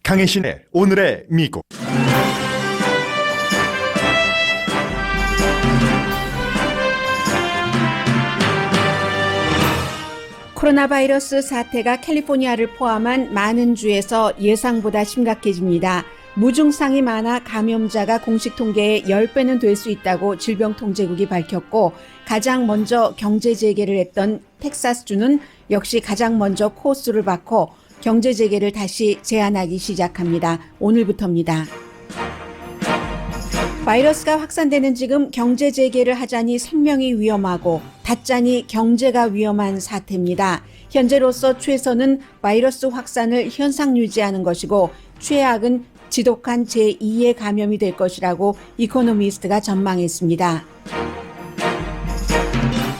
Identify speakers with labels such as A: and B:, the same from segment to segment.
A: 강혜신의 오늘의 미국.
B: 코로나 바이러스 사태가 캘리포니아를 포함한 많은 주에서 예상보다 심각해집니다. 무증상이 많아 감염자가 공식 통계의 10배는 될 수 있다고 질병통제국이 밝혔고, 가장 먼저 경제 재개를 했던 텍사스주는 역시 가장 먼저 코수를 받고 경제 재개를 다시 제한하기 시작합니다. 오늘부터입니다. 바이러스가 확산되는 지금 경제 재개를 하자니 생명이 위험하고 닫자니 경제가 위험한 사태입니다. 현재로서 최선은 바이러스 확산을 현상 유지하는 것이고, 최악은 지독한 제2의 감염이 될 것이라고 이코노미스트가 전망했습니다.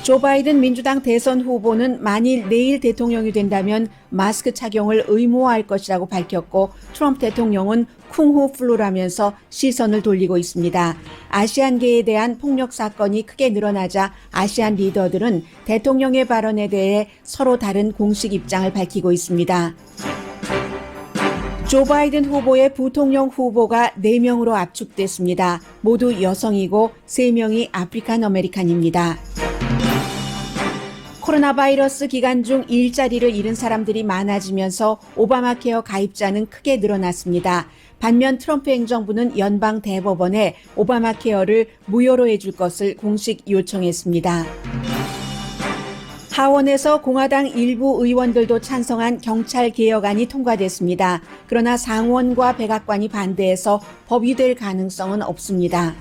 B: 조 바이든 민주당 대선 후보는 만일 내일 대통령이 된다면 마스크 착용을 의무화할 것이라고 밝혔고, 트럼프 대통령은 쿵후 플루라면서 시선을 돌리고 있습니다. 아시안계에 대한 폭력 사건이 크게 늘어나자 아시안 리더들은 대통령의 발언에 대해 서로 다른 공식 입장을 밝히고 있습니다. 조 바이든 후보의 부통령 후보가 4명으로 압축됐습니다. 모두 여성이고 3명이 아프리칸 아메리칸입니다. 코로나 바이러스 기간 중 일자리를 잃은 사람들이 많아지면서 오바마 케어 가입자는 크게 늘어났습니다. 반면 트럼프 행정부는 연방 대법원에 오바마 케어를 무효로 해줄 것을 공식 요청했습니다. 하원에서 공화당 일부 의원들도 찬성한 경찰 개혁안이 통과됐습니다. 그러나 상원과 백악관이 반대해서 법이 될 가능성은 없습니다.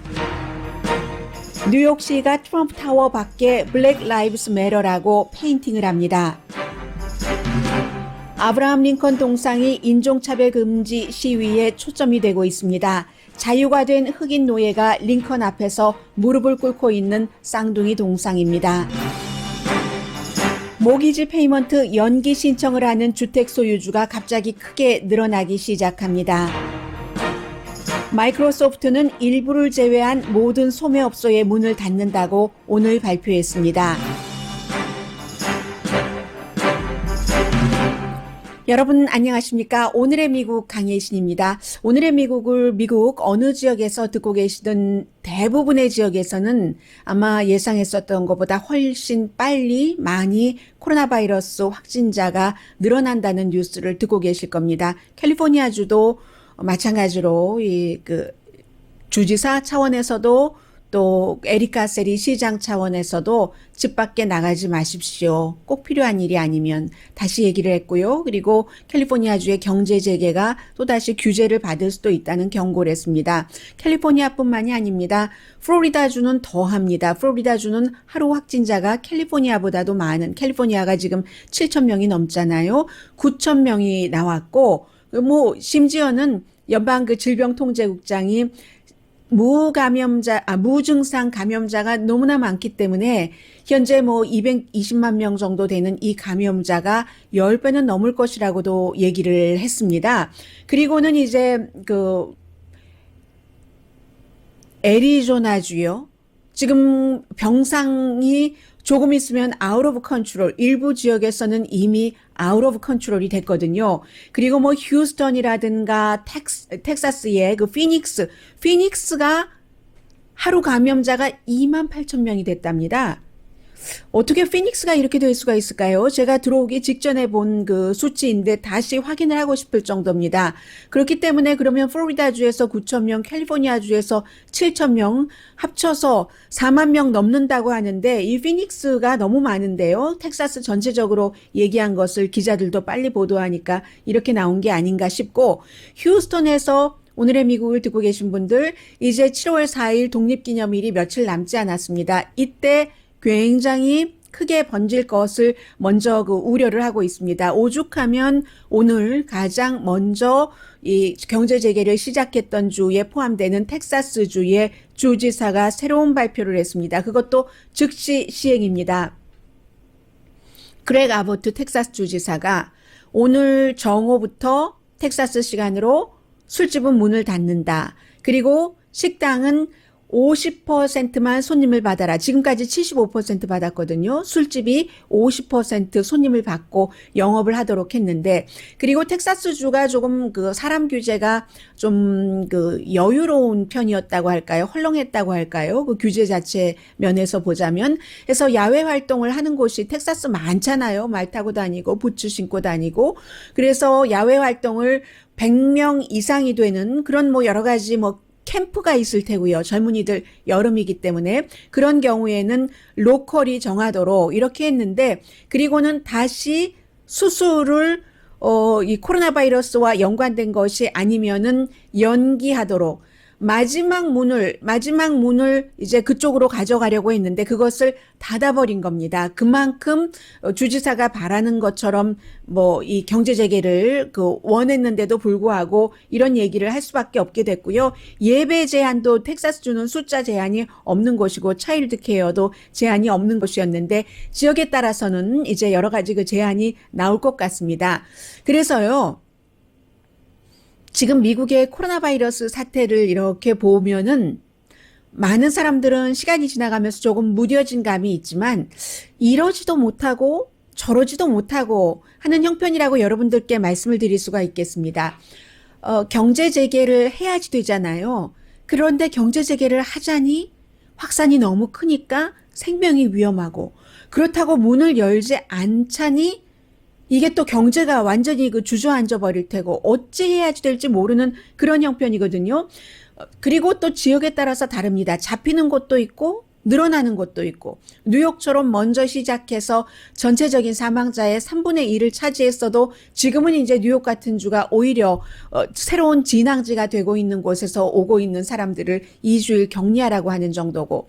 B: 뉴욕시가 트럼프 타워 밖에 블랙 라이브스 매터라고 페인팅을 합니다. 아브라함 링컨 동상이 인종차별 금지 시위에 초점이 되고 있습니다. 자유가 된 흑인 노예가 링컨 앞에서 무릎을 꿇고 있는 쌍둥이 동상입니다. 모기지 페이먼트 연기 신청을 하는 주택 소유주가 갑자기 크게 늘어나기 시작합니다. 마이크로소프트는 일부를 제외한 모든 소매업소의 문을 닫는다고 오늘 발표했습니다. 여러분 안녕하십니까? 오늘의 미국 강혜신입니다. 오늘의 미국 어느 지역에서 듣고 계시든 대부분의 지역에서는 아마 예상했었던 것보다 훨씬 빨리 많이 코로나 바이러스 확진자가 늘어난다는 뉴스를 듣고 계실 겁니다. 캘리포니아주도 마찬가지로 주지사 차원에서도 또 에리카 세리 시장 차원에서도 집 밖에 나가지 마십시오. 꼭 필요한 일이 아니면 다시 얘기를 했고요. 그리고 캘리포니아주의 경제 재개가 또다시 규제를 받을 수도 있다는 경고를 했습니다. 캘리포니아뿐만이 아닙니다. 플로리다주는 더합니다. 플로리다주는 하루 확진자가 캘리포니아보다도 많은, 캘리포니아가 지금 7,000명이 넘잖아요. 9,000명이 나왔고, 심지어는 연방 질병통제국장이 무증상 감염자가 너무나 많기 때문에 현재 220만 명 정도 되는 이 감염자가 10배는 넘을 것이라고도 얘기를 했습니다. 그리고는 이제 애리조나주요. 지금 병상이 조금 있으면 아웃 오브 컨트롤, 일부 지역에서는 이미 아웃 오브 컨트롤이 됐거든요. 그리고 휴스턴이라든가 텍사스의 피닉스가 하루 감염자가 28,000명이 됐답니다. 어떻게 피닉스가 이렇게 될 수가 있을까요? 제가 들어오기 직전에 본 수치인데 다시 확인을 하고 싶을 정도입니다. 그렇기 때문에 그러면 플로리다주에서 9,000명, 캘리포니아주에서 7,000명 합쳐서 4만 명 넘는다고 하는데 이 피닉스가 너무 많은데요. 텍사스 전체적으로 얘기한 것을 기자들도 빨리 보도하니까 이렇게 나온 게 아닌가 싶고, 휴스턴에서 오늘의 미국을 듣고 계신 분들, 이제 7월 4일 독립기념일이 며칠 남지 않았습니다. 이때 굉장히 크게 번질 것을 먼저 우려를 하고 있습니다. 오죽하면 오늘 가장 먼저 이 경제 재개를 시작했던 주에 포함되는 텍사스주의 주지사가 새로운 발표를 했습니다. 그것도 즉시 시행입니다. 그렉 아보트 텍사스 주지사가 오늘 정오부터 텍사스 시간으로 술집은 문을 닫는다. 그리고 식당은 50%만 손님을 받아라. 지금까지 75% 받았거든요. 술집이 50% 손님을 받고 영업을 하도록 했는데, 그리고 텍사스주가 조금 그 사람 규제가 좀 그 여유로운 편이었다고 할까요? 헐렁했다고 할까요? 그 규제 자체 면에서 보자면. 그래서 야외 활동을 하는 곳이 텍사스 많잖아요. 말 타고 다니고 부츠 신고 다니고. 그래서 야외 활동을 100명 이상이 되는 그런 뭐 여러 가지 뭐 캠프가 있을 테고요. 젊은이들 여름이기 때문에 그런 경우에는 로컬이 정하도록 이렇게 했는데, 그리고는 다시 수술을 이 코로나 바이러스와 연관된 것이 아니면은 연기하도록 마지막 문을 이제 그쪽으로 가져가려고 했는데 그것을 닫아버린 겁니다. 그만큼 주지사가 바라는 것처럼 뭐 이 경제 재개를 그 원했는데도 불구하고 이런 얘기를 할 수밖에 없게 됐고요. 예배 제한도 텍사스주는 숫자 제한이 없는 곳이고 차일드 케어도 제한이 없는 곳이었는데 지역에 따라서는 이제 여러 가지 그 제한이 나올 것 같습니다. 그래서요. 지금 미국의 코로나 바이러스 사태를 이렇게 보면은 많은 사람들은 시간이 지나가면서 조금 무뎌진 감이 있지만 이러지도 못하고 저러지도 못하고 하는 형편이라고 여러분들께 말씀을 드릴 수가 있겠습니다. 경제 재개를 해야지 되잖아요. 그런데 경제 재개를 하자니 확산이 너무 크니까 생명이 위험하고, 그렇다고 문을 열지 않자니 이게 또 경제가 완전히 그 주저앉아 버릴 테고 어찌 해야지 될지 모르는 그런 형편이거든요. 그리고 또 지역에 따라서 다릅니다. 잡히는 곳도 있고 늘어나는 곳도 있고, 뉴욕처럼 먼저 시작해서 전체적인 사망자의 3분의 1을 차지했어도 지금은 이제 뉴욕 같은 주가 오히려 새로운 진앙지가 되고 있는 곳에서 오고 있는 사람들을 2주일 격리하라고 하는 정도고,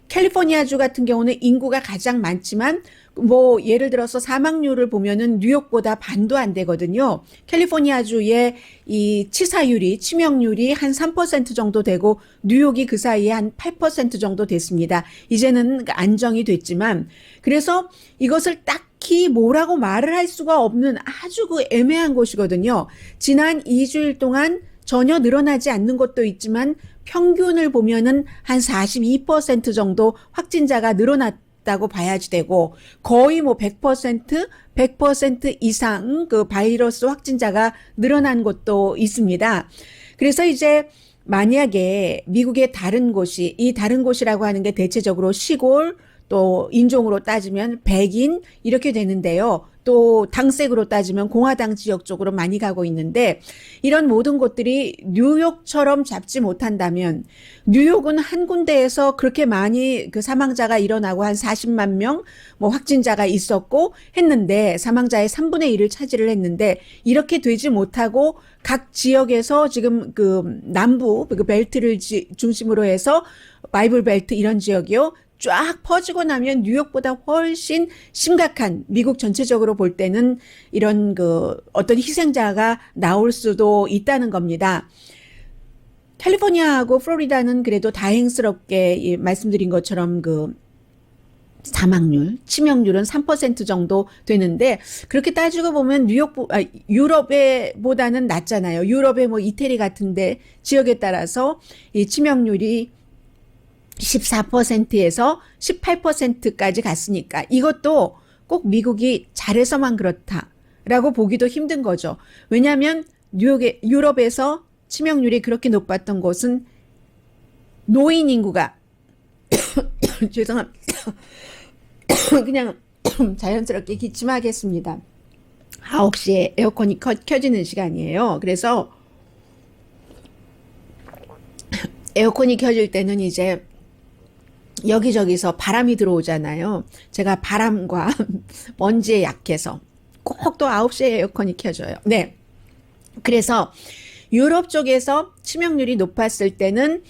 B: 캘리포니아주 같은 경우는 인구가 가장 많지만 뭐 예를 들어서 사망률을 보면은 뉴욕보다 반도 안 되거든요. 캘리포니아주의 이 치명률이 한 3% 정도 되고 뉴욕이 그 사이에 한 8% 정도 됐습니다. 이제는 안정이 됐지만, 그래서 이것을 딱히 뭐라고 말을 할 수가 없는 아주 그 애매한 곳이거든요. 지난 2주일 동안 전혀 늘어나지 않는 것도 있지만 평균을 보면은 한 42% 정도 확진자가 늘어났다고 봐야지 되고, 거의 뭐 100% 이상 그 바이러스 확진자가 늘어난 곳도 있습니다. 그래서 이제 만약에 미국의 다른 곳이, 이 다른 곳이라고 하는 게 대체적으로 시골, 또 인종으로 따지면 백인 이렇게 되는데요. 또 당색으로 따지면 공화당 지역 쪽으로 많이 가고 있는데, 이런 모든 곳들이 뉴욕처럼 잡지 못한다면, 뉴욕은 한 군데에서 그렇게 많이 그 사망자가 일어나고 한 40만 명 뭐 확진자가 있었고 했는데 사망자의 3분의 1을 차지를 했는데, 이렇게 되지 못하고 각 지역에서 지금 그 남부 그 벨트를 중심으로 해서 바이블 벨트 이런 지역이요, 쫙 퍼지고 나면 뉴욕보다 훨씬 심각한, 미국 전체적으로 볼 때는 이런 그 어떤 희생자가 나올 수도 있다는 겁니다. 캘리포니아하고 플로리다는 그래도 다행스럽게 말씀드린 것처럼 그 사망률, 치명률은 3% 정도 되는데, 그렇게 따지고 보면 유럽보다는 낫잖아요. 유럽의 뭐 이태리 같은데 지역에 따라서 이 치명률이 14%에서 18%까지 갔으니까 이것도 꼭 미국이 잘해서만 그렇다라고 보기도 힘든 거죠. 왜냐하면 유럽에서 치명률이 그렇게 높았던 곳은 노인 인구가 죄송합니다. 그냥 자연스럽게 기침하겠습니다. 9시에 에어컨이 켜지는 시간이에요. 그래서 에어컨이 켜질 때는 이제 여기저기서 바람이 들어오잖아요. 제가 바람과 먼지에 약해서 꼭 또 9시에 에어컨이 켜져요. 네. 그래서 유럽 쪽에서 치명률이 높았을 때는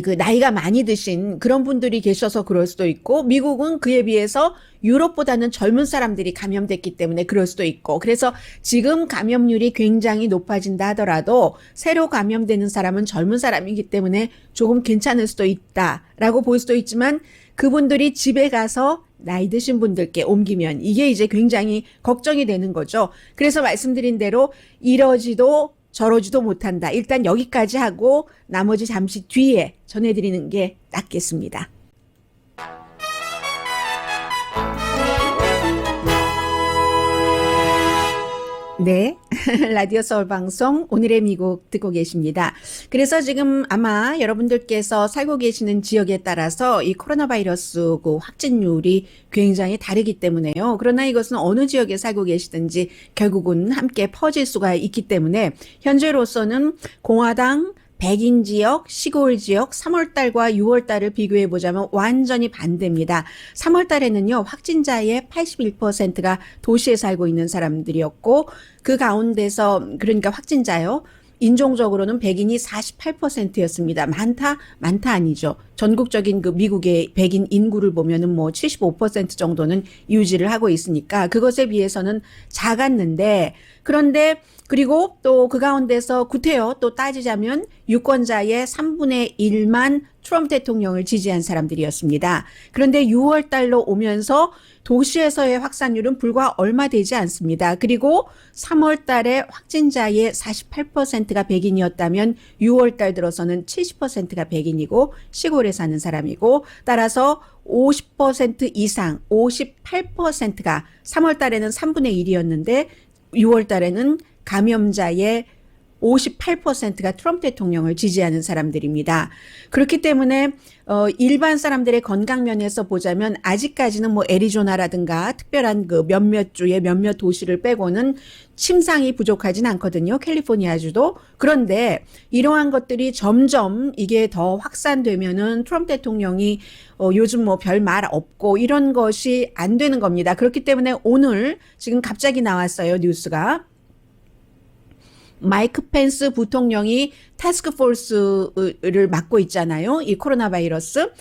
B: 그 나이가 많이 드신 그런 분들이 계셔서 그럴 수도 있고, 미국은 그에 비해서 유럽보다는 젊은 사람들이 감염됐기 때문에 그럴 수도 있고, 그래서 지금 감염률이 굉장히 높아진다 하더라도 새로 감염되는 사람은 젊은 사람이기 때문에 조금 괜찮을 수도 있다라고 볼 수도 있지만, 그분들이 집에 가서 나이 드신 분들께 옮기면 이게 이제 굉장히 걱정이 되는 거죠. 그래서 말씀드린 대로 이러지도 저러지도 못한다. 일단 여기까지 하고 나머지 잠시 뒤에 전해드리는 게 낫겠습니다. 네. 라디오 서울 방송 오늘의 미국 듣고 계십니다. 그래서 지금 아마 여러분들께서 살고 계시는 지역에 따라서 이 코로나 바이러스 그 확진율이 굉장히 다르기 때문에요. 그러나 이것은 어느 지역에 살고 계시든지 결국은 함께 퍼질 수가 있기 때문에 현재로서는 공화당 백인 지역, 시골 지역 3월 달과 6월 달을 비교해 보자면 완전히 반대입니다. 3월 달에는요, 확진자의 81%가 도시에 살고 있는 사람들이었고, 그 가운데서, 그러니까 확진자요, 인종적으로는 백인이 48%였습니다. 많다 아니죠. 전국적인 그 미국의 백인 인구를 보면은 뭐 75% 정도는 유지를 하고 있으니까 그것에 비해서는 작았는데, 그런데 그리고 또 그 가운데서 구태여 또 따지자면 유권자의 3분의 1만 트럼프 대통령을 지지한 사람들이었습니다. 그런데 6월 달로 오면서 도시에서의 확산율은 불과 얼마 되지 않습니다. 그리고 3월 달에 확진자의 48%가 백인이었다면 6월 달 들어서는 70%가 백인이고 시골에 사는 사람이고, 따라서 50% 이상 58%가 3월 달에는 3분의 1이었는데 6월 달에는 감염자의 58%가 트럼프 대통령을 지지하는 사람들입니다. 그렇기 때문에 일반 사람들의 건강 면에서 보자면 아직까지는 뭐 애리조나라든가 특별한 그 몇몇 주의 몇몇 도시를 빼고는 침상이 부족하진 않거든요. 캘리포니아주도. 그런데 이러한 것들이 점점 이게 더 확산되면은 트럼프 대통령이 요즘 뭐 별 말 없고 이런 것이 안 되는 겁니다. 그렇기 때문에 오늘 지금 갑자기 나왔어요. 뉴스가. 마이크 펜스 부통령이 태스크포스를 맡고 있잖아요. 이 코로나 바이러스.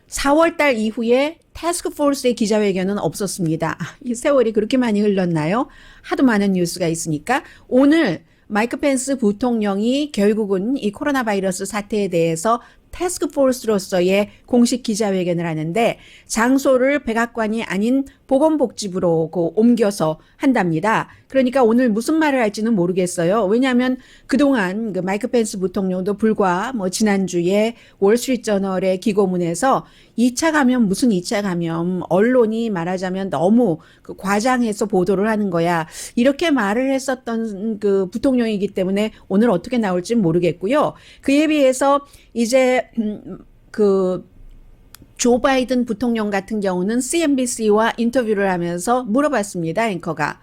B: 4월 달 이후에 태스크포스의 기자회견은 없었습니다. 이 세월이 그렇게 많이 흘렀나요? 하도 많은 뉴스가 있으니까. 오늘 마이크 펜스 부통령이 결국은 이 코로나 바이러스 사태에 대해서 태스크포스로서의 공식 기자회견을 하는데 장소를 백악관이 아닌 보건복지부로 옮겨서 한답니다. 그러니까 오늘 무슨 말을 할지는 모르겠어요. 왜냐하면 그동안 그 마이크 펜스 부통령도 불과 뭐 지난주에 월스트리트저널의 기고문에서 2차 감염 무슨 2차 감염 언론이 말하자면 너무 그 과장해서 보도를 하는 거야. 이렇게 말을 했었던 그 부통령이기 때문에 오늘 어떻게 나올지 모르겠고요. 그에 비해서 이제 그 조 바이든 부통령 같은 경우는 CNBC와 인터뷰를 하면서 물어봤습니다. 앵커가.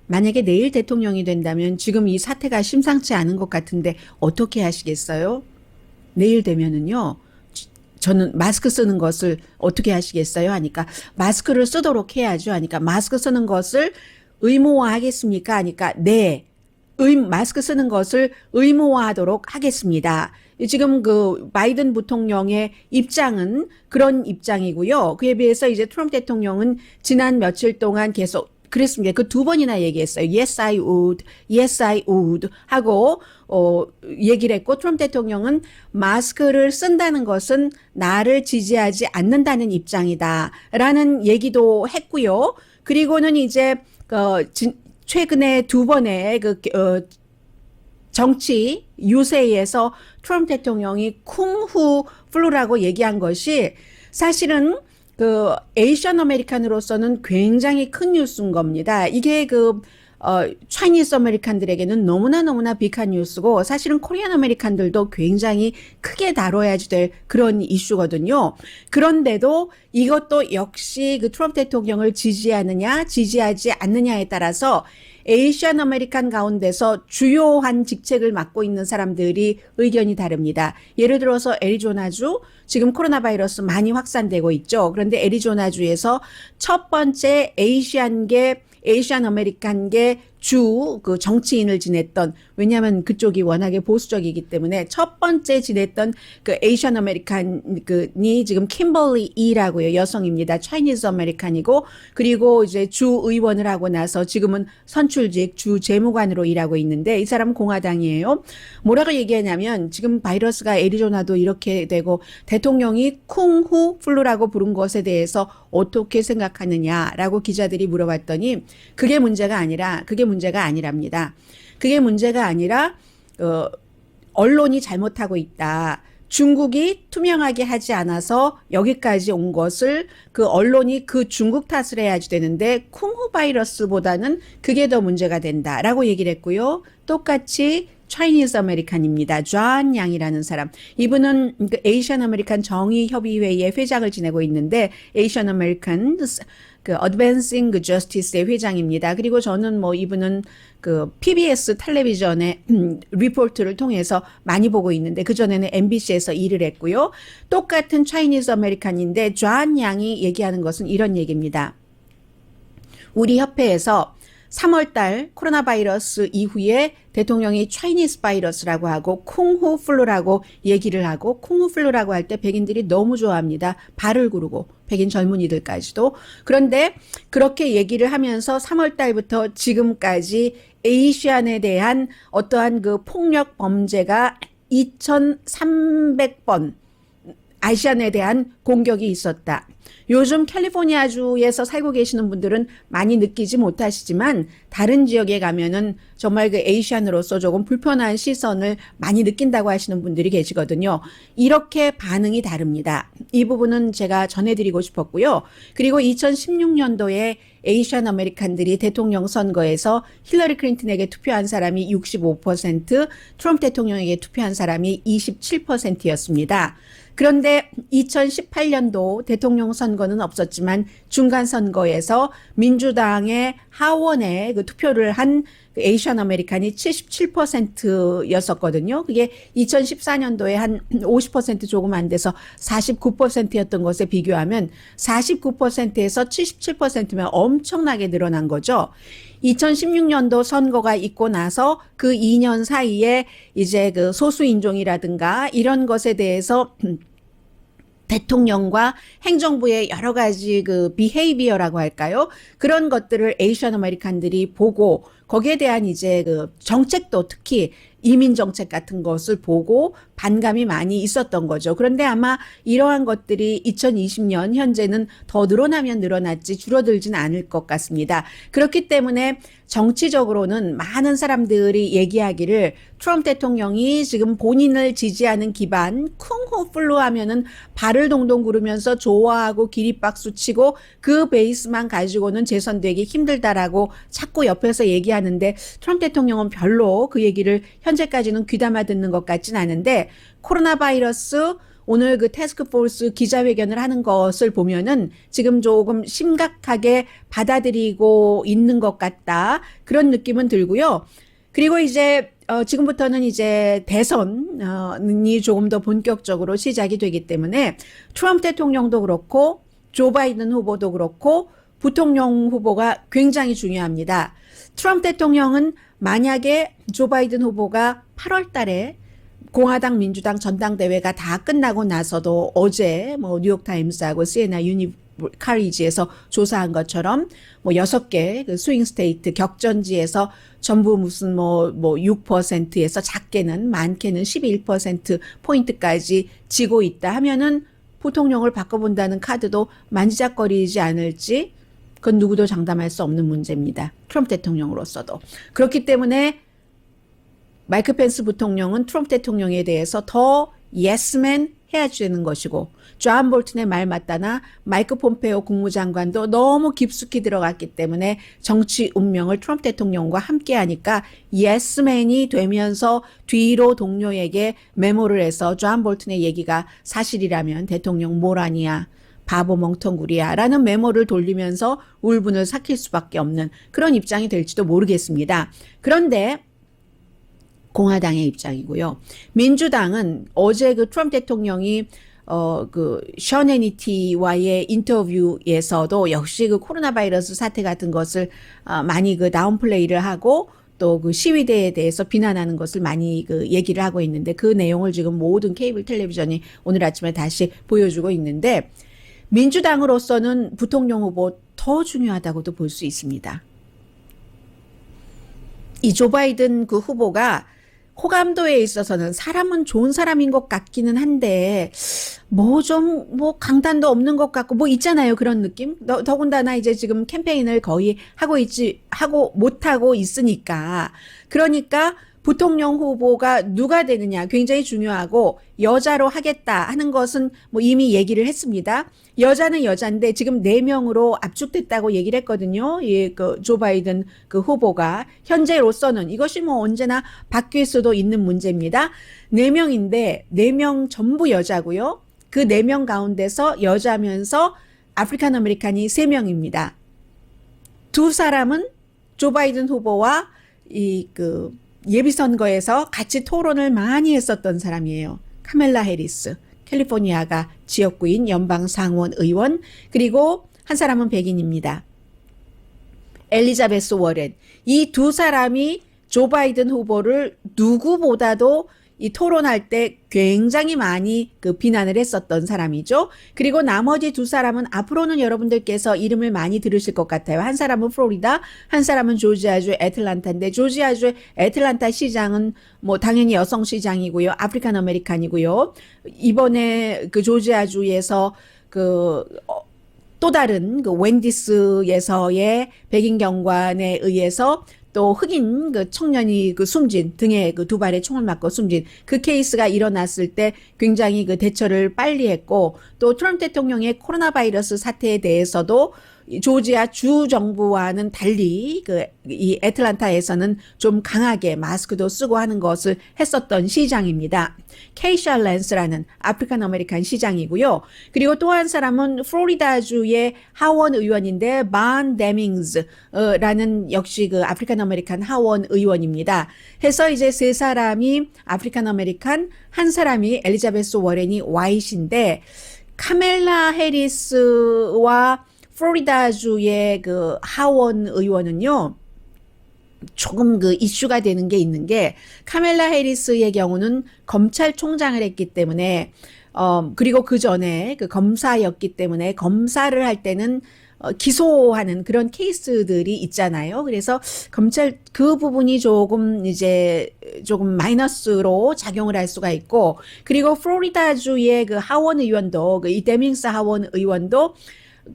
B: 만약에 내일 대통령이 된다면 지금 이 사태가 심상치 않은 것 같은데 어떻게 하시겠어요? 내일 되면은요. 저는 마스크 쓰는 것을 어떻게 하시겠어요? 하니까 마스크를 쓰도록 해야죠. 하니까 마스크 쓰는 것을 의무화하겠습니까? 하니까 네. 마스크 쓰는 것을 의무화하도록 하겠습니다. 지금 그 바이든 부통령의 입장은 그런 입장이고요. 그에 비해서 이제 트럼프 대통령은 지난 며칠 동안 계속 그랬습니다. 그 두 번이나 얘기했어요. Yes, I would. Yes, I would. 하고, 얘기를 했고, 트럼프 대통령은 마스크를 쓴다는 것은 나를 지지하지 않는다는 입장이다. 라는 얘기도 했고요. 그리고는 이제, 최근에 두 번의 정치 유세에서 트럼프 대통령이 쿵후 플루라고 얘기한 것이 사실은 그 에이션 아메리칸으로서는 굉장히 큰 뉴스인 겁니다. 이게 차이니스 아메리칸들에게는 너무나 빅한 뉴스고 사실은 코리안 아메리칸들도 굉장히 크게 다뤄야지 될 그런 이슈거든요. 그런데도 이것도 역시 그 트럼프 대통령을 지지하느냐 지지하지 않느냐에 따라서 에이시안 아메리칸 가운데서 주요한 직책을 맡고 있는 사람들이 의견이 다릅니다. 예를 들어서 애리조나주 지금 코로나 바이러스 많이 확산되고 있죠. 그런데 애리조나주에서 첫 번째 에이시안 아메리칸계 그 정치인을 지냈던, 왜냐하면 그쪽이 워낙에 보수적이기 때문에 첫 번째 지냈던 그 에이시안 아메리칸이 지금 킴벌리 이라고요. 여성입니다. 차이니즈 아메리칸이고, 그리고 이제 주 의원을 하고 나서 지금은 선출직 주 재무관으로 일하고 있는데 이 사람은 공화당이에요. 뭐라고 얘기하냐면 지금 바이러스가 애리조나도 이렇게 되고 대통령이 쿵후 플루라고 부른 것에 대해서 어떻게 생각하느냐라고 기자들이 물어봤더니 그게 문제가 아니랍니다. 그게 문제가 아니라 언론이 잘못하고 있다. 중국이 투명하게 하지 않아서 여기까지 온 것을 그 언론이 그 중국 탓을 해야지 되는데 쿵후 바이러스보다는 그게 더 문제가 된다라고 얘기를 했고요. 똑같이 차이니즈 아메리칸입니다. 존 양이라는 사람. 이분은 그 에이션 아메리칸 정의협의회의 회장을 지내고 있는데 에이션 아메리칸 그 어드밴싱 그 저스티스의 회장입니다. 그리고 저는 뭐 이분은 그 PBS 텔레비전의 리포트를 통해서 많이 보고 있는데 그전에는 MBC에서 일을 했고요. 똑같은 차이니즈 아메리칸인데 존 양이 얘기하는 것은 이런 얘기입니다. 우리 협회에서 3월 달 코로나 바이러스 이후에 대통령이 차이니즈 바이러스라고 하고 쿵후 플루라고 얘기를 하고 쿵후 플루라고 할 때 백인들이 너무 좋아합니다. 발을 구르고 백인 젊은이들까지도. 그런데 그렇게 얘기를 하면서 3월 달부터 지금까지 에이시안에 대한 어떠한 그 폭력 범죄가 2,300번 아시안에 대한 공격이 있었다. 요즘 캘리포니아주에서 살고 계시는 분들은 많이 느끼지 못하시지만 다른 지역에 가면은 정말 그 에이시안으로서 조금 불편한 시선을 많이 느낀다고 하시는 분들이 계시거든요. 이렇게 반응이 다릅니다. 이 부분은 제가 전해드리고 싶었고요. 그리고 2016년도에 에이시안 아메리칸들이 대통령 선거에서 힐러리 클린턴에게 투표한 사람이 65%, 트럼프 대통령에게 투표한 사람이 27%였습니다. 그런데 2018년도 대통령 선거는 없었지만 중간 선거에서 민주당의 하원에 그 투표를 한 에이션 아메리칸이 77%였었거든요. 그게 2014년도에 한 50% 조금 안 돼서 49%였던 것에 비교하면 49%에서 77%면 엄청나게 늘어난 거죠. 2016년도 선거가 있고 나서 그 2년 사이에 이제 그 소수인종이라든가 이런 것에 대해서 대통령과 행정부의 여러 가지 그 비헤이비어라고 할까요? 그런 것들을 에이션 아메리칸들이 보고 거기에 대한 이제 그 정책도 특히 이민 정책 같은 것을 보고 반감이 많이 있었던 거죠. 그런데 아마 이러한 것들이 2020년 현재는 더 늘어나면 늘어났지 줄어들진 않을 것 같습니다. 그렇기 때문에 정치적으로는 많은 사람들이 얘기하기를 트럼프 대통령이 지금 본인을 지지하는 기반 쿵후 플루 하면은 발을 동동 구르면서 좋아하고 기립박수 치고 그 베이스만 가지고는 재선되기 힘들다라고 자꾸 옆에서 얘기하는데 트럼프 대통령은 별로 그 얘기를 현재까지는 귀담아 듣는 것 같진 않은데 코로나 바이러스 오늘 그 태스크포스 기자회견을 하는 것을 보면은 지금 조금 심각하게 받아들이고 있는 것 같다. 그런 느낌은 들고요. 그리고 이제 지금부터는 이제 대선이 조금 더 본격적으로 시작이 되기 때문에 트럼프 대통령도 그렇고 조 바이든 후보도 그렇고 부통령 후보가 굉장히 중요합니다. 트럼프 대통령은 만약에 조 바이든 후보가 8월 달에 공화당 민주당 전당대회가 다 끝나고 나서도 어제 뭐 뉴욕타임스하고 시에나 카리지에서 조사한 것처럼 뭐 6개 그 스윙 스테이트 격전지에서 전부 무슨 뭐 6%에서 작게는 많게는 11% 포인트까지 지고 있다 하면은 부통령을 바꿔본다는 카드도 만지작거리지 않을지 그건 누구도 장담할 수 없는 문제입니다. 트럼프 대통령으로서도. 그렇기 때문에 마이크 펜스 부통령은 트럼프 대통령에 대해서 더 예스맨 해야 되는 것이고 존 볼튼의 말 맞다나 마이크 폼페오 국무장관도 너무 깊숙이 들어갔기 때문에 정치 운명을 트럼프 대통령과 함께 하니까 예스맨이 되면서 뒤로 동료에게 메모를 해서 존 볼튼의 얘기가 사실이라면 대통령 뭐라니야. 바보 멍텅구리야 라는 메모를 돌리면서 울분을 삭힐 수밖에 없는 그런 입장이 될지도 모르겠습니다. 그런데 공화당의 입장이고요. 민주당은 어제 그 트럼프 대통령이 그 셔네니티와의 인터뷰에서도 역시 그 코로나 바이러스 사태 같은 것을 많이 그 다운플레이를 하고 또 그 시위대에 대해서 비난하는 것을 많이 그 얘기를 하고 있는데 그 내용을 지금 모든 케이블 텔레비전이 오늘 아침에 다시 보여주고 있는데 민주당으로서는 부통령 후보 더 중요하다고도 볼 수 있습니다. 이 조 바이든 그 후보가 호감도에 있어서는 사람은 좋은 사람인 것 같기는 한데 뭐 강단도 없는 것 같고 뭐 있잖아요. 그런 느낌. 더군다나 이제 지금 캠페인을 거의 하고 못하고 있으니까 그러니까 부통령 후보가 누가 되느냐 굉장히 중요하고 여자로 하겠다 하는 것은 뭐 이미 얘기를 했습니다. 여자는 여자인데 지금 4명으로 압축됐다고 얘기를 했거든요. 예, 조 바이든 후보가 현재로서는 이것이 뭐 언제나 바뀔 수도 있는 문제입니다. 4명인데 4명 전부 여자고요. 그 4명 가운데서 여자면서 아프리칸 아메리칸이 3명입니다. 두 사람은 조 바이든 후보와 예비선거에서 같이 토론을 많이 했었던 사람이에요. 카멜라 해리스, 캘리포니아가 지역구인 연방 상원 의원, 그리고 한 사람은 백인입니다. 엘리자베스 워렌. 이 두 사람이 조 바이든 후보를 누구보다도 이 토론할 때 굉장히 많이 비난을 했었던 사람이죠. 그리고 나머지 두 사람은 앞으로는 여러분들께서 이름을 많이 들으실 것 같아요. 한 사람은 플로리다, 한 사람은 조지아주 애틀란타인데 조지아주 애틀란타 시장은 뭐 당연히 여성 시장이고요. 아프리칸 아메리칸이고요. 이번에 조지아주에서 또 다른 웬디스에서의 백인 경관에 의해서 또 흑인 청년이 숨진 등에 두 발에 총을 맞고 숨진 그 케이스가 일어났을 때 굉장히 대처를 빨리 했고 또 트럼프 대통령의 코로나 바이러스 사태에 대해서도 조지아 주 정부와는 달리 이 애틀란타에서는 좀 강하게 마스크도 쓰고 하는 것을 했었던 시장입니다. 케이샤 랜스라는 아프리칸 아메리칸 시장이고요. 그리고 또 한 사람은 플로리다주의 하원 의원인데 반 데밍즈라는 역시 아프리칸 아메리칸 하원 의원입니다. 해서 이제 세 사람이 아프리칸 아메리칸, 한 사람이 엘리자베스 워렌이 화이트인데 카멜라 해리스와 플로리다주의 하원 의원은요, 조금 이슈가 되는 게 있는 게, 카멜라 해리스의 경우는 검찰총장을 했기 때문에, 그리고 그 전에 검사였기 때문에 검사를 할 때는 기소하는 그런 케이스들이 있잖아요. 그래서 검찰 그 부분이 조금 마이너스로 작용을 할 수가 있고, 그리고 플로리다주의 하원 의원도, 이 데밍스 하원 의원도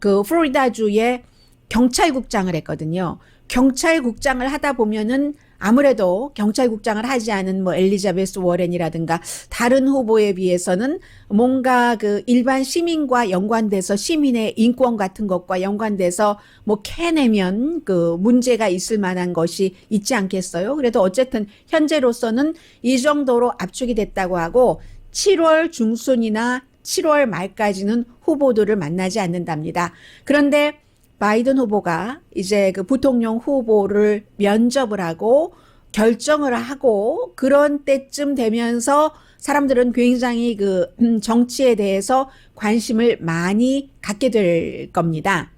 B: 플로리다주의 경찰국장을 했거든요. 경찰국장을 하다 보면은 아무래도 경찰국장을 하지 않은 엘리자베스 워렌이라든가 다른 후보에 비해서는 뭔가 일반 시민과 연관돼서 시민의 인권 같은 것과 연관돼서 캐내면 문제가 있을 만한 것이 있지 않겠어요? 그래도 어쨌든 현재로서는 이 정도로 압축이 됐다고 하고 7월 중순이나 7월 말까지는 후보들을 만나지 않는답니다. 그런데 바이든 후보가 이제 부통령 후보를 면접을 하고 결정을 하고 그런 때쯤 되면서 사람들은 굉장히 정치에 대해서 관심을 많이 갖게 될 겁니다.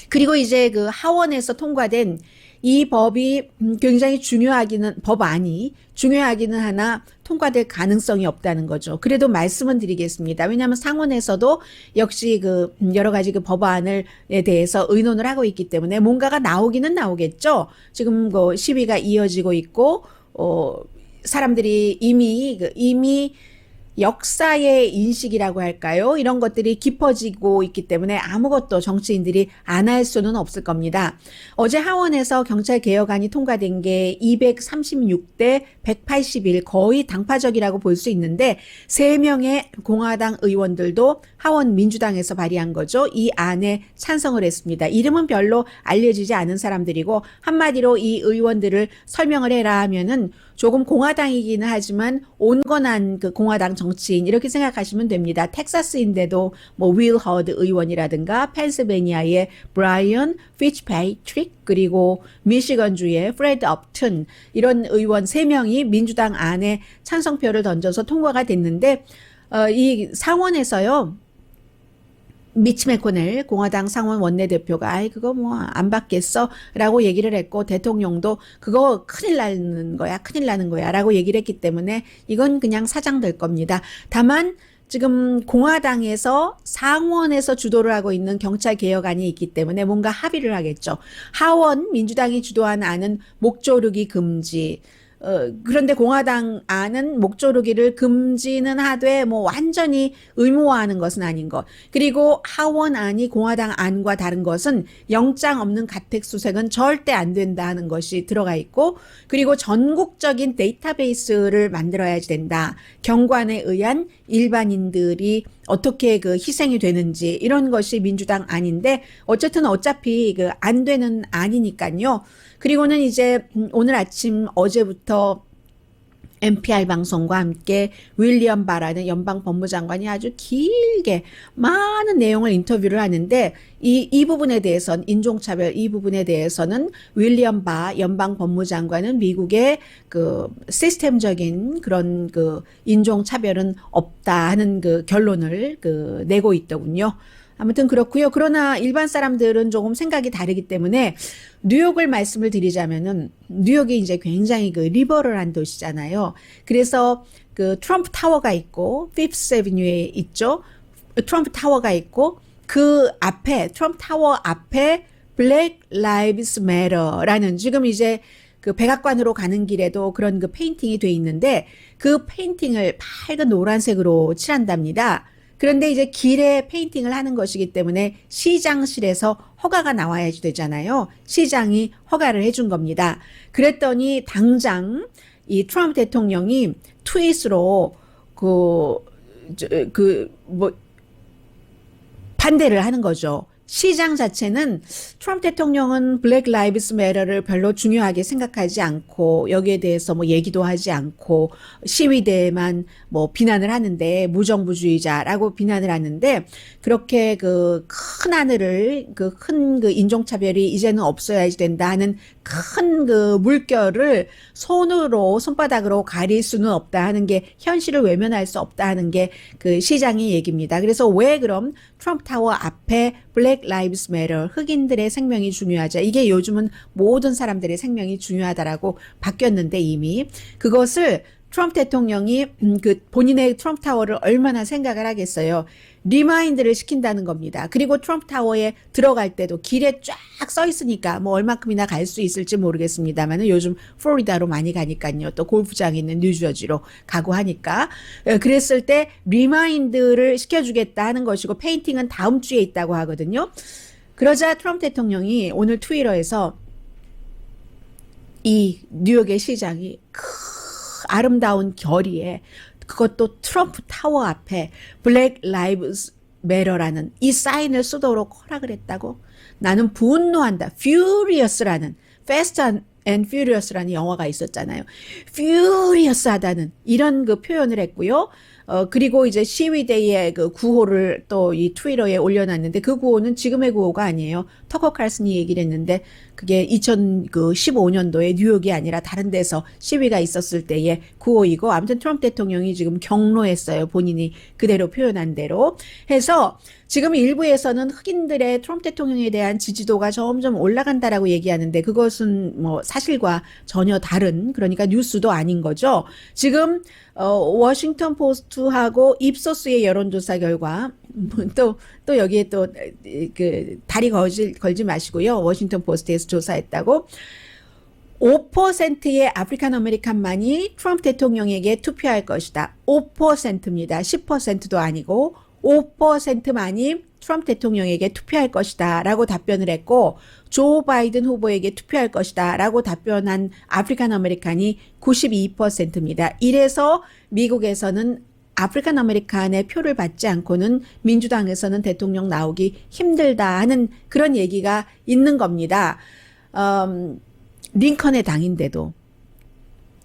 B: 그리고 이제 하원에서 통과된 이 법이 굉장히 중요하기는 하나 통과될 가능성이 없다는 거죠. 그래도 말씀은 드리겠습니다. 왜냐하면 상원에서도 역시 여러 가지 법안에 대해서 의논을 하고 있기 때문에 뭔가가 나오기는 나오겠죠. 지금 시위가 이어지고 있고, 사람들이 이미 역사의 인식이라고 할까요? 이런 것들이 깊어지고 있기 때문에 아무것도 정치인들이 안 할 수는 없을 겁니다. 어제 하원에서 경찰 개혁안이 통과된 게 236대 181 거의 당파적이라고 볼 수 있는데 3명의 공화당 의원들도 하원 민주당에서 발의한 거죠. 이 안에 찬성을 했습니다. 이름은 별로 알려지지 않은 사람들이고 한마디로 이 의원들을 설명을 해라 하면은 조금 공화당이기는 하지만 온건한 공화당 정치인 이렇게 생각하시면 됩니다. 텍사스인데도 윌 허드 의원이라든가 펜실베니아의 브라이언 피츠패트릭 그리고 미시건주의 프레드 업튼 이런 의원 3명이 민주당 안에 찬성표를 던져서 통과가 됐는데 이 상원에서요. 미치 매코넬 공화당 상원 원내대표가 그거 안 받겠어 라고 얘기를 했고 대통령도 그거 큰일 나는 거야 라고 얘기를 했기 때문에 이건 그냥 사장될 겁니다. 다만 지금 공화당에서 상원에서 주도를 하고 있는 경찰 개혁안이 있기 때문에 뭔가 합의를 하겠죠. 하원 민주당이 주도한 안은 목조르기 금지 그런데 공화당 안은 목조르기를 금지는 하되 뭐 완전히 의무화하는 것은 아닌 것. 그리고 하원 안이 공화당 안과 다른 것은 영장 없는 가택수색은 절대 안 된다 하는 것이 들어가 있고, 그리고 전국적인 데이터베이스를 만들어야지 된다. 경관에 의한 일반인들이 어떻게 그 희생이 되는지 이런 것이 민주당 안인데 어차피 그 안 되는 안이니까요. 그리고는 이제 오늘 아침 어제부터 NPR 방송과 함께 윌리엄 바라는 연방 법무장관이 아주 길게 많은 내용을 인터뷰를 하는데 이 부분에 대해서는 인종차별 이 부분에 대해서는 윌리엄 바 연방 법무장관은 미국의 그 시스템적인 그런 그 인종차별은 없다 하는 그 결론을 그 내고 있더군요. 아무튼 그렇고요. 그러나 일반 사람들은 조금 생각이 다르기 때문에 뉴욕을 말씀을 드리자면은 뉴욕이 이제 굉장히 그 리버럴한 도시잖아요. 그래서 그 트럼프 타워가 있고 피프스 애비뉴에 있죠. 트럼프 타워가 있고 그 앞에 트럼프 타워 앞에 Black Lives Matter라는 지금 이제 그 백악관으로 가는 길에도 그런 그 페인팅이 돼 있는데 그 페인팅을 밝은 노란색으로 칠한답니다. 그런데 이제 길에 페인팅을 하는 것이기 때문에 시장실에서 허가가 나와야지 되잖아요. 시장이 허가를 해준 겁니다. 그랬더니 당장 이 트럼프 대통령이 트윗으로 반대를 하는 거죠. 시장 자체는 트럼프 대통령은 블랙 라이브스 매터를 별로 중요하게 생각하지 않고 여기에 대해서 뭐 얘기도 하지 않고 시위대에만 뭐 비난을 하는데 무정부주의자라고 비난을 하는데 그렇게 그 큰 하늘을 그 큰 그 인종차별이 이제는 없어야지 된다 하는 큰 그 물결을 손바닥으로 가릴 수는 없다 하는 게 현실을 외면할 수 없다 하는 게 그 시장의 얘기입니다. 그래서 왜 그럼 트럼프 타워 앞에 블랙 라이브스 매터 흑인들의 생명이 중요하자. 이게 요즘은 모든 사람들의 생명이 중요하다라고 바뀌었는데 이미 그것을 트럼프 대통령이 그 본인의 트럼프 타워를 얼마나 생각을 하겠어요. 리마인드를 시킨다는 겁니다. 그리고 트럼프 타워에 들어갈 때도 길에 쫙 써 있으니까 뭐 얼마큼이나 갈 수 있을지 모르겠습니다만 요즘 플로리다로 많이 가니까요. 또 골프장이 있는 뉴저지로 가고 하니까 그랬을 때 리마인드를 시켜주겠다 하는 것이고 페인팅은 다음 주에 있다고 하거든요. 그러자 트럼프 대통령이 오늘 트위터에서 이 뉴욕의 시장이 아름다운 결의에 그것도 트럼프 타워 앞에 블랙 라이브스 매터라는 이 사인을 쓰도록 허락을 했다고? 나는 분노한다. Furious라는 Fast and Furious라는 영화가 있었잖아요. Furious하다는 이런 그 표현을 했고요. 그리고 이제 시위대의 그 구호를 또 이 트위터에 올려놨는데 그 구호는 지금의 구호가 아니에요. 터커 칼슨이 얘기를 했는데 그게 2015년도에 뉴욕이 아니라 다른 데서 시위가 있었을 때의 구호이고 아무튼 트럼프 대통령이 지금 경로했어요. 본인이 그대로 표현한 대로 해서 지금 일부에서는 흑인들의 트럼프 대통령에 대한 지지도가 점점 올라간다라고 얘기하는데 그것은 뭐 사실과 전혀 다른 그러니까 뉴스도 아닌 거죠. 지금 워싱턴 포스트하고 입소스의 여론조사 결과 또 여기에 또 그 다리 걸지 마시고요. 워싱턴 포스트에서 조사했다고 5%의 아프리칸 아메리칸만이 트럼프 대통령에게 투표할 것이다. 5%입니다. 10%도 아니고 5%만이 트럼프 대통령에게 투표할 것이다 라고 답변을 했고 조 바이든 후보에게 투표할 것이다 라고 답변한 아프리칸 아메리칸이 92%입니다. 이래서 미국에서는 아프리칸 아메리칸의 표를 받지 않고는 민주당에서는 대통령 나오기 힘들다 하는 그런 얘기가 있는 겁니다. 링컨의 당인데도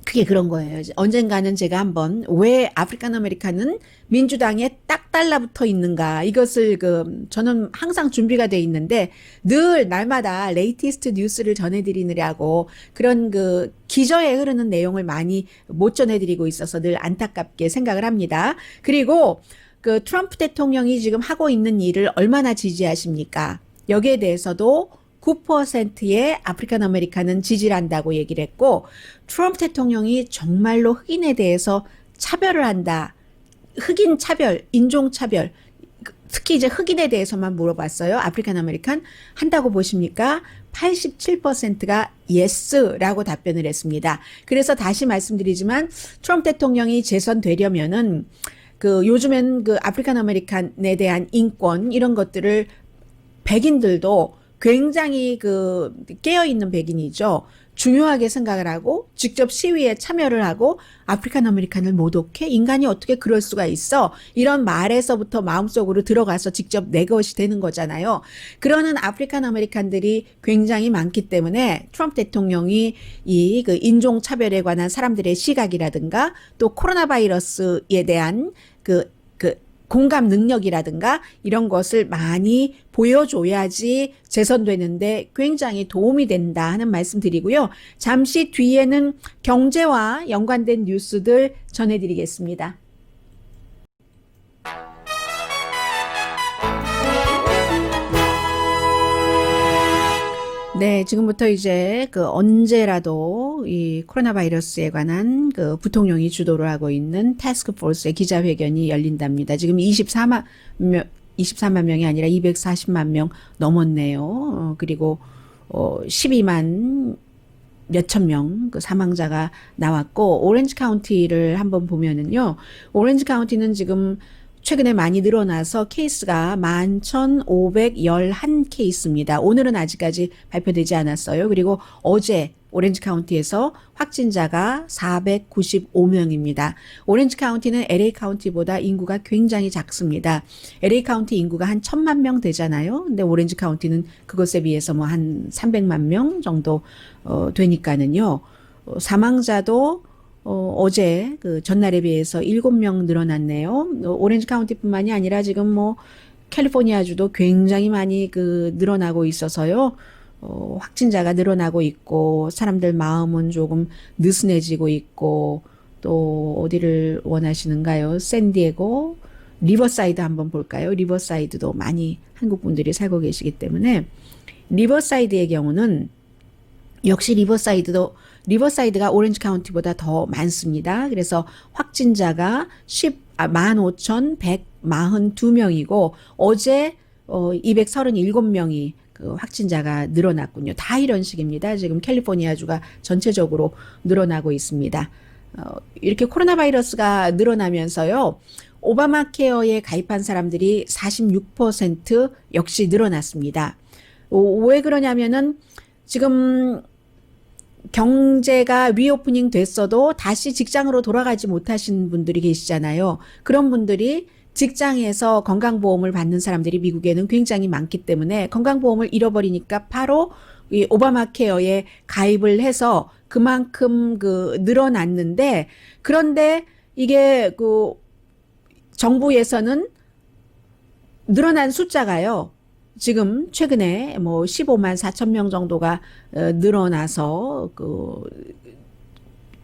B: 그게 그런 거예요. 언젠가는 제가 한번 왜 아프리칸 아메리칸은 민주당에 딱 달라붙어 있는가 이것을 저는 항상 준비가 돼 있는데 늘 날마다 레이티스트 뉴스를 전해드리느라고 그런 기저에 흐르는 내용을 많이 못 전해드리고 있어서 늘 안타깝게 생각을 합니다. 그리고 트럼프 대통령이 지금 하고 있는 일을 얼마나 지지하십니까? 여기에 대해서도 9%의 아프리칸 아메리칸은 지지를 한다고 얘기를 했고 트럼프 대통령이 정말로 흑인에 대해서 차별을 한다. 흑인 차별, 인종 차별, 특히 이제 흑인에 대해서만 물어봤어요. 아프리칸 아메리칸 한다고 보십니까? 87%가 yes라고 답변을 했습니다. 그래서 다시 말씀드리지만 트럼프 대통령이 재선되려면은 요즘엔 아프리칸 아메리칸에 대한 인권 이런 것들을 백인들도 굉장히 깨어있는 백인이죠. 중요하게 생각을 하고 직접 시위에 참여를 하고 아프리칸 아메리칸을 모독해? 인간이 어떻게 그럴 수가 있어? 이런 말에서부터 마음속으로 들어가서 직접 내 것이 되는 거잖아요. 그러는 아프리칸 아메리칸들이 굉장히 많기 때문에 트럼프 대통령이 이 인종차별에 관한 사람들의 시각이라든가 또 코로나 바이러스에 대한 공감 능력이라든가 이런 것을 많이 보여줘야지 재선되는데 굉장히 도움이 된다 하는 말씀 드리고요. 잠시 뒤에는 경제와 연관된 뉴스들 전해드리겠습니다. 네, 지금부터 이제 언제라도 이 코로나 바이러스에 관한 부통령이 주도를 하고 있는 태스크포스의 기자회견이 열린답니다. 지금 24만 명이 아니라 240만 명 넘었네요. 그리고 12만 몇천 명 사망자가 나왔고 오렌지 카운티를 한번 보면은요. 오렌지 카운티는 지금 최근에 많이 늘어나서 케이스가 11,511케이스입니다. 오늘은 아직까지 발표되지 않았어요. 그리고 어제 오렌지 카운티에서 확진자가 495명입니다. 오렌지 카운티는 LA 카운티보다 인구가 굉장히 작습니다. LA 카운티 인구가 한 1,000만 명 되잖아요. 근데 오렌지 카운티는 그것에 비해서 한 300만 명 정도 되니까는요. 사망자도 어제 전날에 비해서 7명 늘어났네요. 오렌지 카운티뿐만이 아니라 지금 캘리포니아주도 굉장히 많이 늘어나고 있어서요. 확진자가 늘어나고 있고 사람들 마음은 조금 느슨해지고 있고 또 어디를 원하시는가요? 샌디에고, 리버사이드 한번 볼까요? 리버사이드도 많이 한국 분들이 살고 계시기 때문에 리버사이드의 경우는 역시 리버사이드가 오렌지 카운티보다 더 많습니다. 그래서 확진자가 15,142명이고 어제 237명이 확진자가 늘어났군요. 다 이런 식입니다. 지금 캘리포니아주가 전체적으로 늘어나고 있습니다. 이렇게 코로나 바이러스가 늘어나면서요. 오바마 케어에 가입한 사람들이 46% 역시 늘어났습니다. 왜 그러냐면은 지금 경제가 리오프닝 됐어도 다시 직장으로 돌아가지 못하신 분들이 계시잖아요. 그런 분들이 직장에서 건강보험을 받는 사람들이 미국에는 굉장히 많기 때문에 건강보험을 잃어버리니까 바로 이 오바마 케어에 가입을 해서 그만큼 늘어났는데 그런데 이게 정부에서는 늘어난 숫자가요. 지금 최근에 15만 4천 명 정도가 늘어나서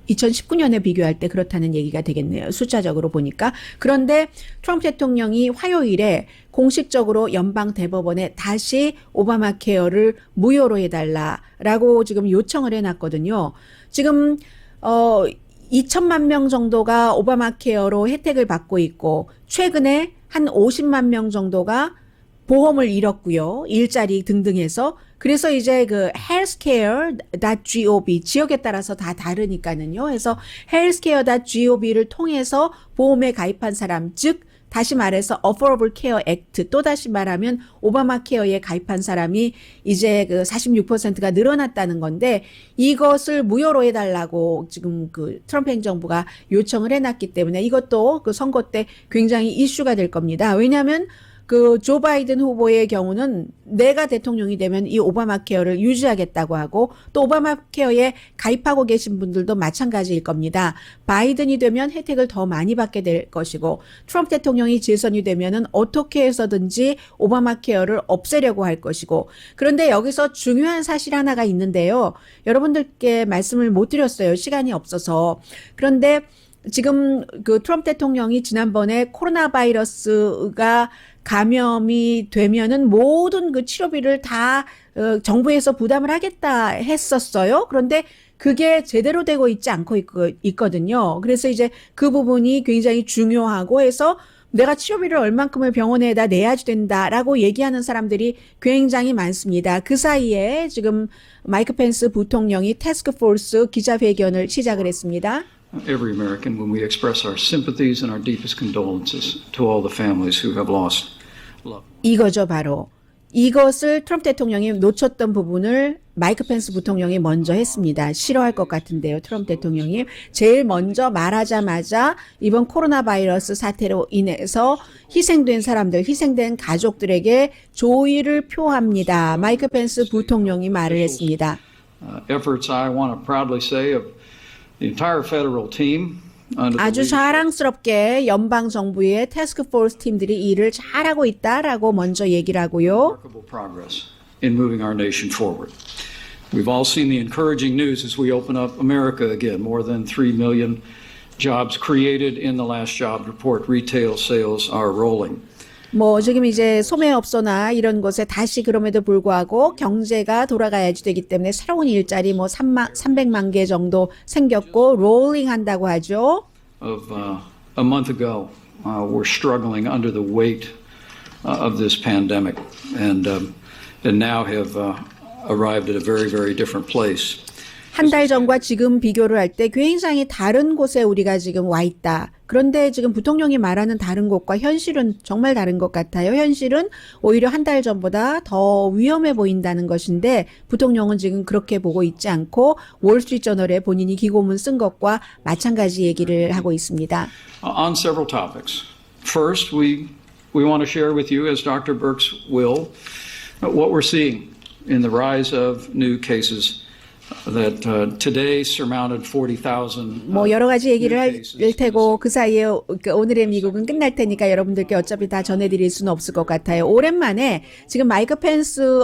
B: 2019년에 비교할 때 그렇다는 얘기가 되겠네요. 숫자적으로 보니까. 그런데 트럼프 대통령이 화요일에 공식적으로 연방 대법원에 다시 오바마 케어를 무효로 해달라라고 지금 요청을 해놨거든요. 지금 2천만 명 정도가 오바마 케어로 혜택을 받고 있고 최근에 한 50만 명 정도가 보험을 잃었고요. 일자리 등등 해서. 그래서 이제 healthcare.gov 지역에 따라서 다 다르니까는요. 그래서 healthcare.gov를 통해서 보험에 가입한 사람, 즉 다시 말해서 Affordable Care Act, 또 다시 말하면 오바마 케어에 가입한 사람이 이제 46%가 늘어났다는 건데 이것을 무효로 해달라고 지금 트럼프 행정부가 요청을 해놨기 때문에 이것도 선거 때 굉장히 이슈가 될 겁니다. 왜냐하면 조 바이든 후보의 경우는 내가 대통령이 되면 이 오바마 케어를 유지하겠다고 하고 또 오바마 케어에 가입하고 계신 분들도 마찬가지일 겁니다. 바이든이 되면 혜택을 더 많이 받게 될 것이고 트럼프 대통령이 재선이 되면은 어떻게 해서든지 오바마 케어를 없애려고 할 것이고 그런데 여기서 중요한 사실 하나가 있는데요. 여러분들께 말씀을 못 드렸어요. 시간이 없어서. 그런데 지금 트럼프 대통령이 지난번에 코로나 바이러스가 감염이 되면은 모든 치료비를 다 정부에서 부담을 하겠다 했었어요. 그런데 그게 제대로 되고 있지 않고 있거든요. 그래서 이제 그 부분이 굉장히 중요하고 해서 내가 치료비를 얼만큼을 병원에다 내야지 된다라고 얘기하는 사람들이 굉장히 많습니다. 그 사이에 지금 마이크 펜스 부통령이 태스크포스 기자회견을 시작을 했습니다.
C: Every American, when we express our sympathies and our deepest condolences to all the families who have lost loved.
B: 이거죠, 바로. 이것을 트럼프 대통령이 놓쳤던 부분을 마이크 펜스 부통령이 먼저 했습니다. 싫어할 것 같은데요, 트럼프 대통령이. 제일 먼저 말하자마자 이번 코로나 바이러스 사태로 인해서 희생된 사람들, 희생된 가족들에게 조의를 표합니다. 마이크 펜스 부통령이 말을 했습니다.
C: Efforts, I want to proudly say, of the entire federal team.
B: 아주 자랑스럽게 연방 정부의 태스크포스 팀들이 일을 잘하고 있다라고 먼저 얘기를 하고요.
C: Remarkable progress in moving our nation forward. We've all seen the encouraging news as we open up America again. More than 3 million jobs created in the last job report. Retail sales are rolling.
B: 뭐 지금 이제 소매업소나 이런 곳에 다시 그럼에도 불구하고 경제가 돌아가야지 되기 때문에 새로운 일자리 뭐 300만 개 정도 생겼고 롤링 한다고 하죠.
C: Of a month ago, we're struggling under the weight of this pandemic, and now have arrived at a very, very different place.
B: 한 달 전과 지금 비교를 할 때 굉장히 다른 곳에 우리가 지금 와 있다. 그런데 지금 부통령이 말하는 다른 곳과 현실은 정말 다른 것 같아요. 현실은 오히려 한 달 전보다 더 위험해 보인다는 것인데 부통령은 지금 그렇게 보고 있지 않고 월스트리트저널에 본인이 기고문 쓴 것과 마찬가지 얘기를 하고 있습니다.
C: On several topics. First, we want to share with you, as Dr. Birx will, what we're seeing in the rise of new cases. That today surmounted 40,000.
B: 뭐 여러 가지 얘기를 할 테고 그 사이에 오늘의 미국은 끝날 테니까 여러분들께 어차피 다 전해드릴 수는 없을 것 같아요. 오랜만에 지금 마이크 펜스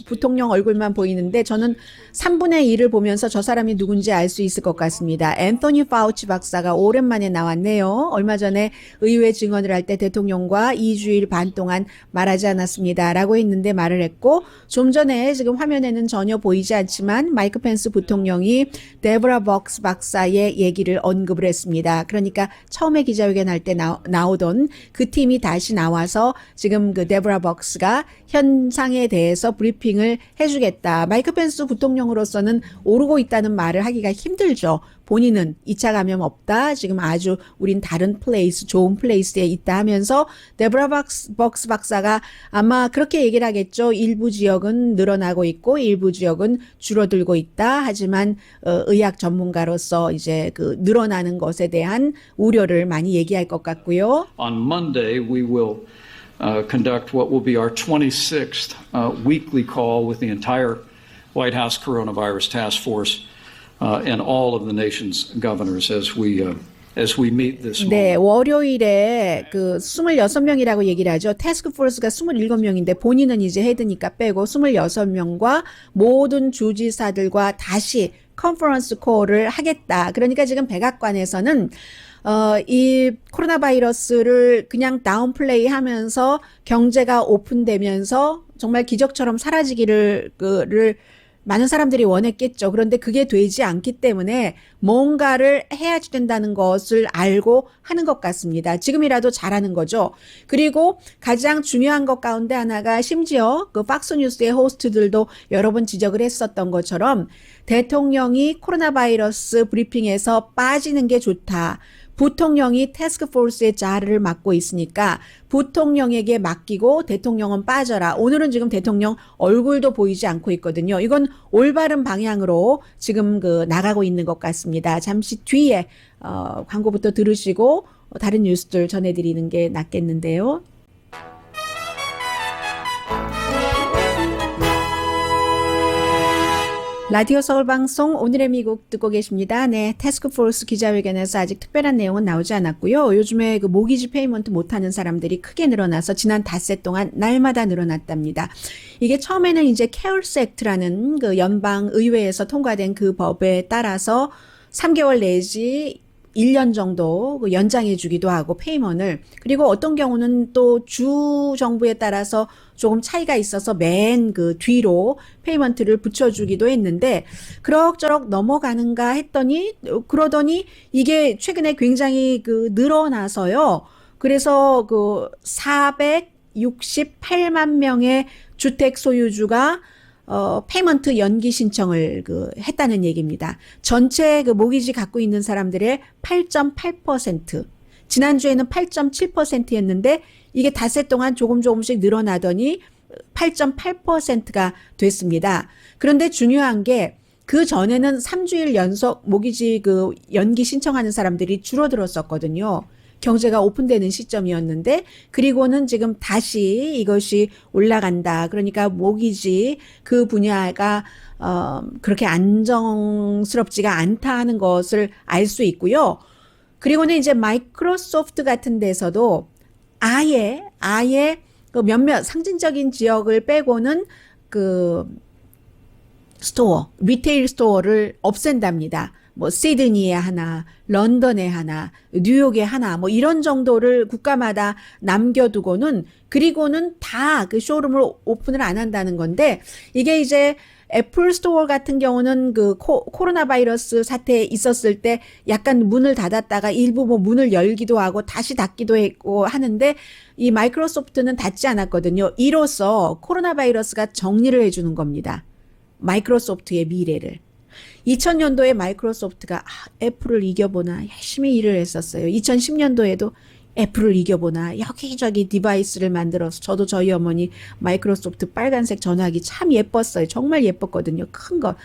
B: 부통령 얼굴만 보이는데 저는 3분의 1을 보면서 저 사람이 누군지 알 수 있을 것 같습니다. 앤토니 파우치 박사가 오랜만에 나왔네요. 얼마 전에 의회 증언을 할 때 대통령과 2주일 반 동안 말하지 않았습니다. 라고 했는데 말을 했고 좀 전에 지금 화면에는 전혀 보이지 않지만 마이크 펜스 부통령이 데보라 벅스 박사의 얘기를 언급을 했습니다. 그러니까 처음에 기자회견 할 때 나오던 그 팀이 다시 나와서 지금 그 데보라 벅스가 현상에 대해서 브리핑을 해주겠다. 마이크 펜스 부통령으로서는 오르고 있다는 말을 하기가 힘들죠. 본인은 2차 감염 없다. 지금 아주 우린 다른 플레이스, 좋은 플레이스에 있다 하면서 데보라 벅스 박사가 아마 그렇게 얘기를 하겠죠. 일부 지역은 늘어나고 있고 일부 지역은 줄어들고 있다. 하지만 의학 전문가로서 이제 그 늘어나는 것에 대한 우려를 많이 얘기할 것 같고요.
C: On Monday, we will conduct what will be our 26th weekly call with the entire White House Coronavirus Task Force. And all of the nation's governors as we meet this morning.
B: 네, 월요일에 그 26명이라고 얘기를 하죠. 태스크 포스가 27명인데 본인은 이제 헤드니까 빼고 26명과 모든 주지사들과 다시 컨퍼런스 콜을 하겠다. 그러니까 지금 백악관에서는 이 코로나 바이러스를 그냥 다운플레이 하면서 경제가 오픈되면서 정말 기적처럼 사라지기를 많은 사람들이 원했겠죠. 그런데 그게 되지 않기 때문에 뭔가를 해야지 된다는 것을 알고 하는 것 같습니다. 지금이라도 잘하는 거죠. 그리고 가장 중요한 것 가운데 하나가 심지어 그 팍스뉴스의 호스트들도 여러 번 지적을 했었던 것처럼 대통령이 코로나 바이러스 브리핑에서 빠지는 게 좋다. 부통령이 태스크포스의 자리를 맡고 있으니까 부통령에게 맡기고 대통령은 빠져라. 오늘은 지금 대통령 얼굴도 보이지 않고 있거든요. 이건 올바른 방향으로 지금 나가고 있는 것 같습니다. 잠시 뒤에 광고부터 들으시고 다른 뉴스들 전해드리는 게 낫겠는데요. 라디오 서울 방송 오늘의 미국 듣고 계십니다. 네, 태스크포스 기자회견에서 아직 특별한 내용은 나오지 않았고요. 요즘에 그 모기지 페이먼트 못하는 사람들이 크게 늘어나서 지난 닷새 동안 날마다 늘어났답니다. 이게 처음에는 이제 케어스 액트라는 그 연방 의회에서 통과된 그 법에 따라서 3개월 내지 1년 정도 연장해 주기도 하고 페이먼을 그리고 어떤 경우는 또 주 정부에 따라서 조금 차이가 있어서 맨 그 뒤로 페이먼트를 붙여주기도 했는데 그럭저럭 넘어가는가 했더니 그러더니 이게 최근에 굉장히 늘어나서요. 그래서 그 468만 명의 주택 소유주가 페이먼트 연기 신청을 했다는 얘기입니다. 전체 그 모기지 갖고 있는 사람들의 8.8%. 지난주에는 8.7%였는데 이게 닷새 동안 조금씩 늘어나더니 8.8%가 됐습니다. 그런데 중요한 게 그 전에는 3주일 연속 모기지 연기 신청하는 사람들이 줄어들었었거든요. 경제가 오픈되는 시점이었는데, 그리고는 지금 다시 이것이 올라간다. 그러니까 모기지 그 분야가 그렇게 안정스럽지가 않다 하는 것을 알 수 있고요. 그리고는 이제 마이크로소프트 같은 데서도 아예 그 몇몇 상징적인 지역을 빼고는 리테일 스토어를 없앤답니다. 뭐 시드니에 하나, 런던에 하나, 뉴욕에 하나, 뭐 이런 정도를 국가마다 남겨두고는, 그리고는 다 그 쇼룸을 오픈을 안 한다는 건데, 이게 이제 애플 스토어 같은 경우는 코로나 바이러스 사태 있었을 때 약간 문을 닫았다가 일부 뭐 문을 열기도 하고 다시 닫기도 했고 하는데, 이 마이크로소프트는 닫지 않았거든요. 이로써 코로나 바이러스가 정리를 해주는 겁니다. 마이크로소프트의 미래를. 2000년도에 마이크로소프트가 애플을 이겨보나 열심히 일을 했었어요. 2010년도에도 애플을 이겨보나 여기저기 디바이스를 만들어서, 저도 저희 어머니 마이크로소프트 빨간색 전화기 참 예뻤어요. 정말 예뻤거든요. 큰 거.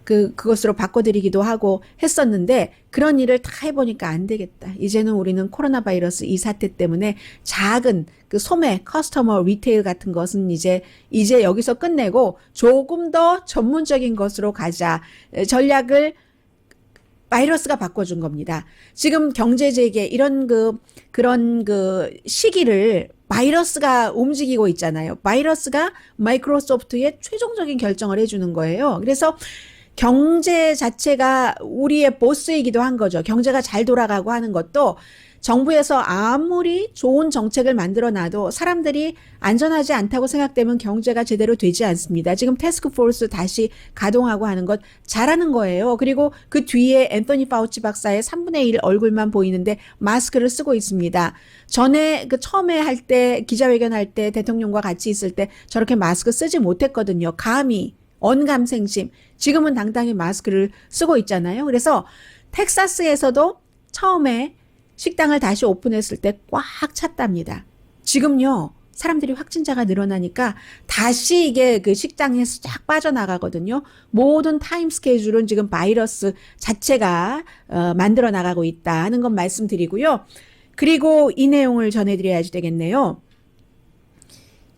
B: 그것으로 바꿔드리기도 하고 했었는데, 그런 일을 다 해보니까 안 되겠다. 이제는 우리는 코로나 바이러스 이 사태 때문에 작은 소매, 커스터머, 리테일 같은 것은 이제 여기서 끝내고 조금 더 전문적인 것으로 가자. 전략을 바이러스가 바꿔준 겁니다. 지금 경제 재개 이런 그런 시기를 바이러스가 움직이고 있잖아요. 바이러스가 마이크로소프트의 최종적인 결정을 해주는 거예요. 그래서 경제 자체가 우리의 보스이기도 한 거죠. 경제가 잘 돌아가고 하는 것도 정부에서 아무리 좋은 정책을 만들어 놔도 사람들이 안전하지 않다고 생각되면 경제가 제대로 되지 않습니다. 지금 태스크포스 다시 가동하고 하는 것 잘하는 거예요. 그리고 그 뒤에 앤서니 파우치 박사의 3분의 1 얼굴만 보이는데 마스크를 쓰고 있습니다. 전에 처음에 할 때 기자회견할 때 대통령과 같이 있을 때 저렇게 마스크 쓰지 못했거든요. 감히 언감생심. 지금은 당당히 마스크를 쓰고 있잖아요. 그래서 텍사스에서도 처음에 식당을 다시 오픈했을 때 꽉 찼답니다. 지금요, 사람들이 확진자가 늘어나니까 다시 이게 식당에서 쫙 빠져나가거든요. 모든 타임 스케줄은 지금 바이러스 자체가 만들어 나가고 있다 하는 건 말씀드리고요. 그리고 이 내용을 전해드려야지 되겠네요.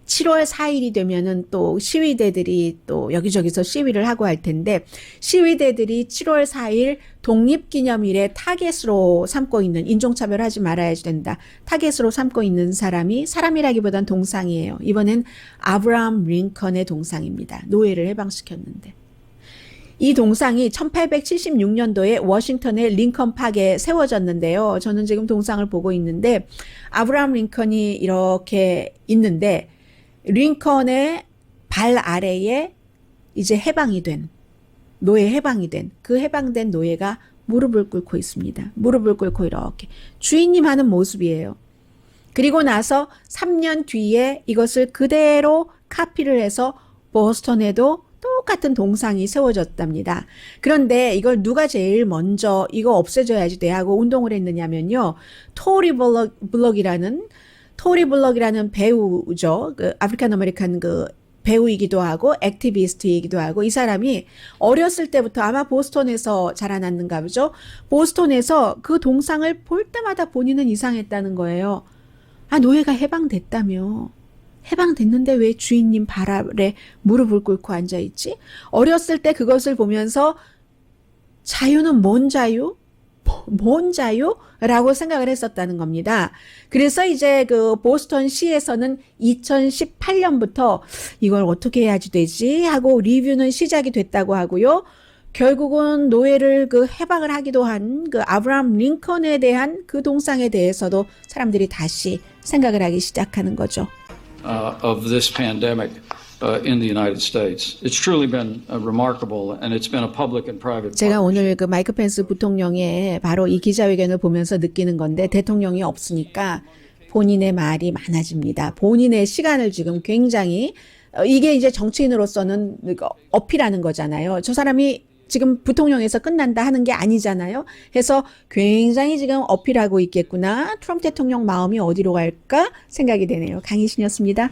B: 7월 4일이 되면은 또 시위대들이 또 여기저기서 시위를 하고 할 텐데, 시위대들이 7월 4일 독립기념일에 타겟으로 삼고 있는, 인종차별하지 말아야 된다, 타겟으로 삼고 있는 사람이라기보단 동상이에요. 이번엔 아브라함 링컨의 동상입니다. 노예를 해방시켰는데. 이 동상이 1876년도에 워싱턴의 링컨 파크에 세워졌는데요. 저는 지금 동상을 보고 있는데, 아브라함 링컨이 이렇게 있는데, 링컨의 발 아래에 이제 노예 해방이 된, 그 해방된 노예가 무릎을 꿇고 있습니다. 무릎을 꿇고 이렇게 주인님 하는 모습이에요. 그리고 나서 3년 뒤에 이것을 그대로 카피를 해서 보스턴에도 똑같은 동상이 세워졌답니다. 그런데 이걸 누가 제일 먼저 이거 없애줘야지 돼 하고 운동을 했느냐면요. 토리 블럭이라는 배우죠. 아프리칸 아메리칸 배우이기도 하고 액티비스트이기도 하고, 이 사람이 어렸을 때부터 아마 보스턴에서 자라났는가 보죠. 보스턴에서 그 동상을 볼 때마다 본인은 이상했다는 거예요. 노예가 해방됐다며. 해방됐는데 왜 주인님 발 아래 무릎을 꿇고 앉아있지? 어렸을 때 그것을 보면서 자유는 뭔 자유? 뭔 자유? 라고 생각을 했었다는 겁니다. 그래서 이제 보스턴 시에서는 2018년부터 이걸 어떻게 해야지 되지? 하고 리뷰는 시작이 됐다고 하고요. 결국은 노예를 해방을 하기도 한 아브라함 링컨에 대한 그 동상에 대해서도 사람들이 다시 생각을 하기 시작하는 거죠.
C: Of this pandemic in the United States. It's truly been remarkable, and it's been a public and private.
B: 제가 오늘 마이크 펜스 부통령의 바로 이 기자회견을 보면서 느끼는 건데, 대통령이 없으니까 본인의 말이 많아집니다. 본인의 시간을 지금 굉장히 이게 이제 정치인으로서는 어필하는 거잖아요. 저 사람이 지금 부통령에서 끝난다 하는 게 아니잖아요. 해서 굉장히 지금 어필하고 있겠구나. 트럼프 대통령 마음이 어디로 갈까 생각이 되네요. 강희신이었습니다.